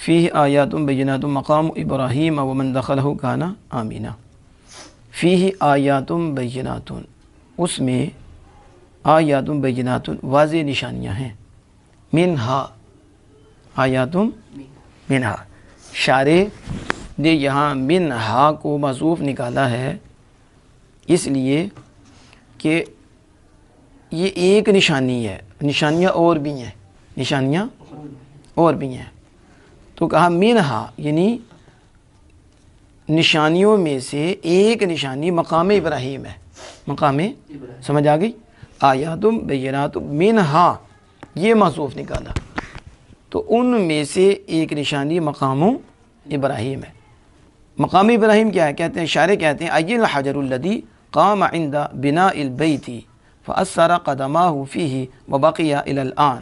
فیہ آیات بینات مقام ابراہیم ومن دخلہ کان آمینہ۔ فیہ آیات بینات، اس میں آیات بینات واضح نشانیاں ہیں، منہا آیات منہا، شارح نے یہاں منہا کو محذوف نکالا ہے اس لیے کہ یہ ایک نشانی ہے، نشانیاں اور بھی ہیں، نشانیاں اور بھی ہیں، تو کہا منہا یعنی نشانیوں میں سے ایک نشانی مقام ابراہیم ہے، مقام سمجھ آ گئی، آیات بینات منہا یہ محذوف نکالا، تو ان میں سے ایک نشانی مقام ابراہیم ہے۔ مقام ابراہیم کیا ہے؟ کہتے ہیں شارح کہتے ہیں ای الحجر الذی قام عند بناء البیت فاثر قدماہ فیہ وبقی الی الآن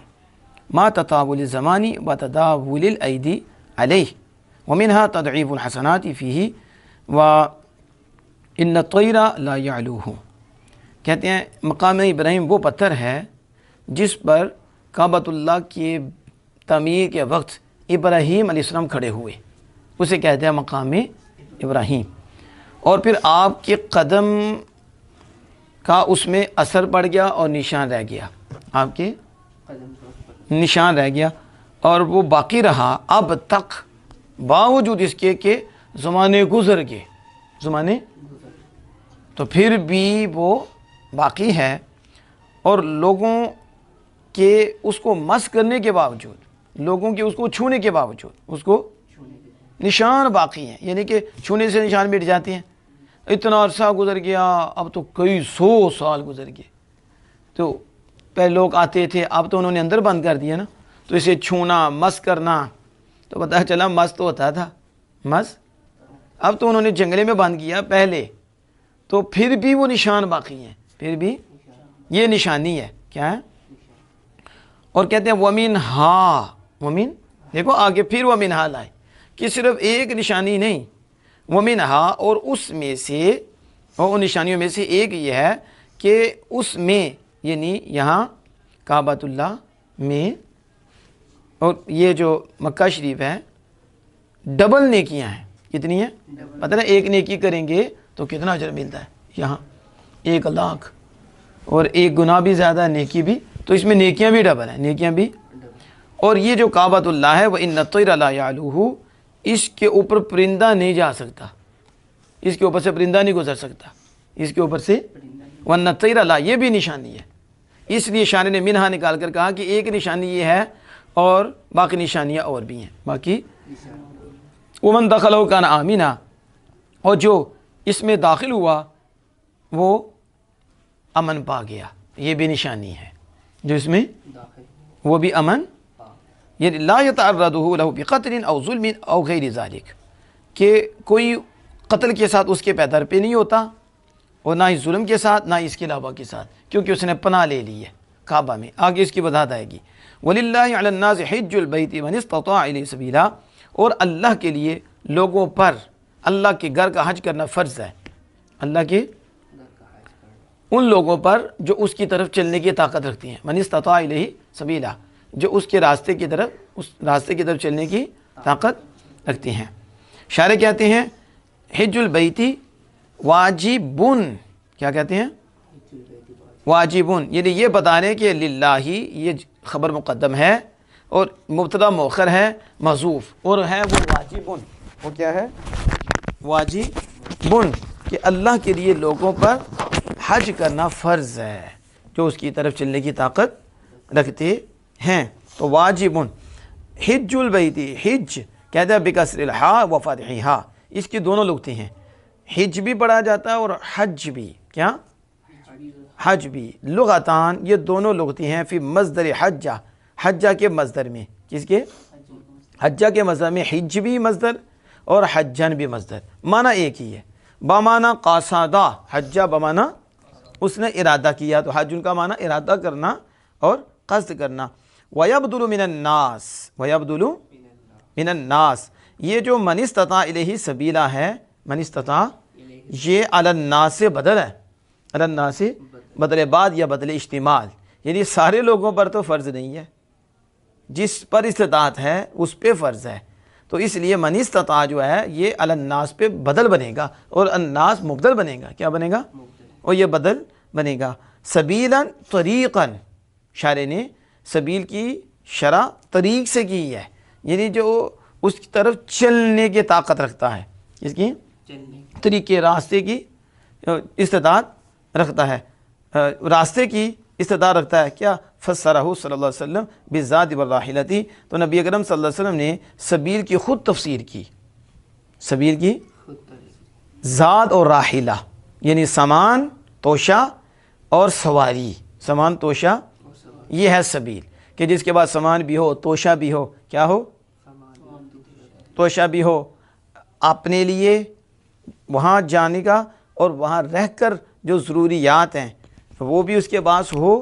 ما تطاول الزمان وتداول الایدی علیہ ومنها تضعیف الحسنات فیہ وان الطیر لا یعلوہ۔ کہتے ہیں مقام ابراہیم وہ پتھر ہے جس پر کعبۃ اللہ کے تعمیر کے وقت ابراہیم علیہ السلام کھڑے ہوئے، اسے کہتے ہیں مقام ابراہیم، اور پھر آپ کے قدم کا اس میں اثر پڑ گیا اور نشان رہ گیا، آپ کے نشان رہ گیا اور وہ باقی رہا اب تک، باوجود اس کے کہ زمانے گزر گئے، زمانے تو پھر بھی وہ باقی ہے، اور لوگوں کے اس کو مس کرنے کے باوجود، لوگوں کے اس کو چھونے کے باوجود اس کو نشان باقی ہیں، یعنی کہ چھونے سے نشان مٹ جاتے ہیں۔ اتنا عرصہ گزر گیا، اب تو کئی سو سال گزر گئے، تو پہلے لوگ آتے تھے، اب تو انہوں نے اندر بند کر دیا نا، تو اسے چھونا مس کرنا، تو پتہ چلا مس تو ہوتا تھا، مس اب تو انہوں نے جنگلے میں بند کیا پہلے، تو پھر بھی وہ نشان باقی ہیں، پھر بھی یہ نشانی ہے، کیا ہے؟ اور کہتے ہیں وَمِنْهَا، وَمِن دیکھو آگے پھر وَمِنْهَا لائے کہ صرف ایک نشانی نہیں، وَمِنْهَا اور اس میں سے، اور ان نشانیوں میں سے ایک یہ ہے کہ اس میں یعنی یہاں کعبۃ اللہ میں، اور یہ جو مکہ شریف ہے ڈبل نیکیاں ہیں، کتنی ہیں پتہ ہے؟ ایک نیکی کریں گے تو کتنا اجر ملتا ہے، یہاں 1,00,000 اور ایک گناہ بھی زیادہ نیکی بھی، تو اس میں نیکیاں بھی ڈبل ہیں، نیکیاں بھی۔ اور یہ جو کعبۃ اللہ ہے وَإِنَّ الطَّيْرَ لَا يَعْلُوهُ، اس کے اوپر پرندہ نہیں جا سکتا، اس کے اوپر سے پرندہ نہیں گزر سکتا، اس کے اوپر سے وَإِنَّ الطَّيْرَ لَا، یہ بھی نشانی ہے، اس لیے شارح نے منہا نکال کر کہا کہ ایک نشانی یہ ہے اور باقی نشانیاں اور بھی ہیں، باقی وَمَنْ دَخَلَهُ كَانَ آمِنًا، اور جو اس میں داخل ہوا وہ امن پا گیا، یہ بھی نشانی ہے، جو اس میں وہ بھی امن، یعنی لا يتعرضه له بقتل او ظلم او غیر ذلك، کہ کوئی قتل کے ساتھ اس کے پیدر پہ نہیں ہوتا، اور نہ ہی ظلم کے ساتھ، نہ اس کے علاوہ کے ساتھ، کیونکہ اس نے پناہ لے لی ہے کعبہ میں، آگے اس کی وضاحت آئے گی۔ وَلِلَّهِ عَلَى النَّاسِ حِجُّ الْبَيْتِ مَنِ اسْتَطَاعَ إِلَيْهِ سَبِيلًا، اور اللہ کے لیے لوگوں پر اللہ کے گھر کا حج کرنا فرض ہے، اللہ کے ان لوگوں پر جو اس کی طرف چلنے کی طاقت رکھتی ہیں، من استطاع الیہ سبیلا، جو اس کے راستے کی طرف، اس راستے کی طرف چلنے کی طاقت رکھتی ہیں۔ شارح کہتے ہیں حج البیتی واجبن، کیا کہتے ہیں؟ واجبن، یعنی یہ بتا رہے ہیں کہ للہ، یہ خبر مقدم ہے اور مبتدا مؤخر ہے محذوف، اور ہے وہ واجبن، وہ کیا ہے؟ واجبن، کہ اللہ کے لیے لوگوں پر حج کرنا فرض ہے جو اس کی طرف چلنے کی طاقت رکھتے ہیں، تو واجبن حج البیتی، حج کہتے ہیں بکسر الحاء و فتحہا، اس کی دونوں لغتیں ہیں، حج بھی پڑھا جاتا ہے اور حج بھی، کیا؟ حج بھی، لغتان یہ دونوں لغتیں ہیں فی مصدر حجہ، حجہ کے مصدر میں، کس کے؟ حجہ کے مصدر میں، حج بھی مصدر اور حجن بھی مصدر، معنی ایک ہی ہے، بمعنی قاصدہ، حجہ بمعنی اس نے ارادہ کیا، تو حج ان کا معنی ارادہ کرنا اور قصد کرنا۔ وَيَبْدُلُ مِنَ النَّاسِ، وَيَبْدُلُ مِنَ النَّاسِ، یہ جو من استطاع الیہ سبیلا ہے، من استطاع، یہ علی الناس سے بدل ہے، علی الناس سے بدل بعد یا بدل اشتمال، یعنی سارے لوگوں پر تو فرض نہیں ہے، جس پر استطاعت ہے اس پہ فرض ہے، تو اس لیے من استطاع جو ہے یہ علی الناس پہ بدل بنے گا، اور الناس مبدل بنے گا، کیا بنے گا؟ اور یہ بدل بنے گا۔ سبیلاً طریقاً، شارح نے سبیل کی شرح طریق سے کی ہے، یعنی جو اس کی طرف چلنے کی طاقت رکھتا ہے، اس کی طریقے راستے کی استطاعت رکھتا ہے، راستے کی استطاعت رکھتا ہے۔ کیا فسرہ صلی اللہ علیہ وسلم بالذات والراحلۃ، تو نبی اکرم صلی اللہ علیہ وسلم نے سبیل کی خود تفسیر کی، سبیل کی ذات اور راحلہ یعنی سامان توشہ اور سواری، سامان توشہ یہ ہے سبیل، کہ جس کے بعد سامان بھی ہو، توشہ بھی ہو، کیا ہو؟ توشہ بھی ہو اپنے لیے وہاں جانے کا، اور وہاں رہ کر جو ضروریات ہیں وہ بھی اس کے پاس ہو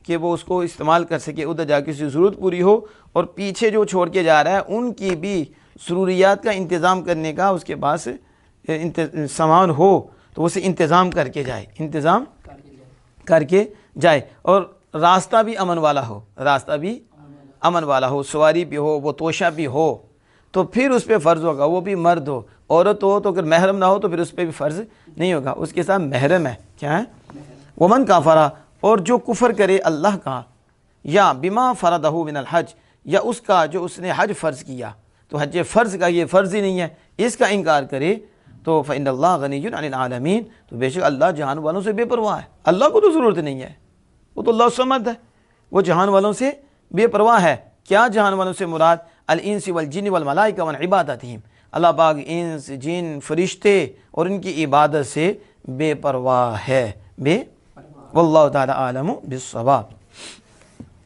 کہ وہ اس کو استعمال کر سکے، ادھر جا کے اس کی ضرورت پوری ہو، اور پیچھے جو چھوڑ کے جا رہا ہے ان کی بھی ضروریات کا انتظام کرنے کا اس کے پاس سامان ہو، تو اسے انتظام کر کے جائے، انتظام کر کے جائے، اور راستہ بھی امن والا ہو، راستہ بھی امن والا ہو، سواری بھی ہو، وہ توشہ بھی ہو، تو پھر اس پہ فرض ہوگا، وہ بھی مرد ہو، عورت ہو تو اگر محرم نہ ہو تو پھر اس پہ بھی فرض نہیں ہوگا، اس کے ساتھ محرم ہے، کیا ہے؟ ومن کافرہ، اور جو کفر کرے اللہ کا، یا بما فرضہ من الحج، یا اس کا جو اس نے حج فرض کیا، تو حج فرض کا یہ فرض ہی نہیں ہے، اس کا انکار کرے، تو فإن اللہ غنی عن العالمین، تو بے شک اللہ جہان والوں سے بے پرواہ ہے، اللہ کو تو ضرورت نہیں ہے، وہ تو اللہ صمد ہے، وہ جہان والوں سے بے پرواہ ہے۔ کیا جہان والوں سے مراد؟ الانس والجن والملائکہ وعبادتہم، اللہ پاک انس، جن، فرشتے اور ان کی عبادت سے بے پرواہ ہے، واللہ تعالی عالم بالصواب۔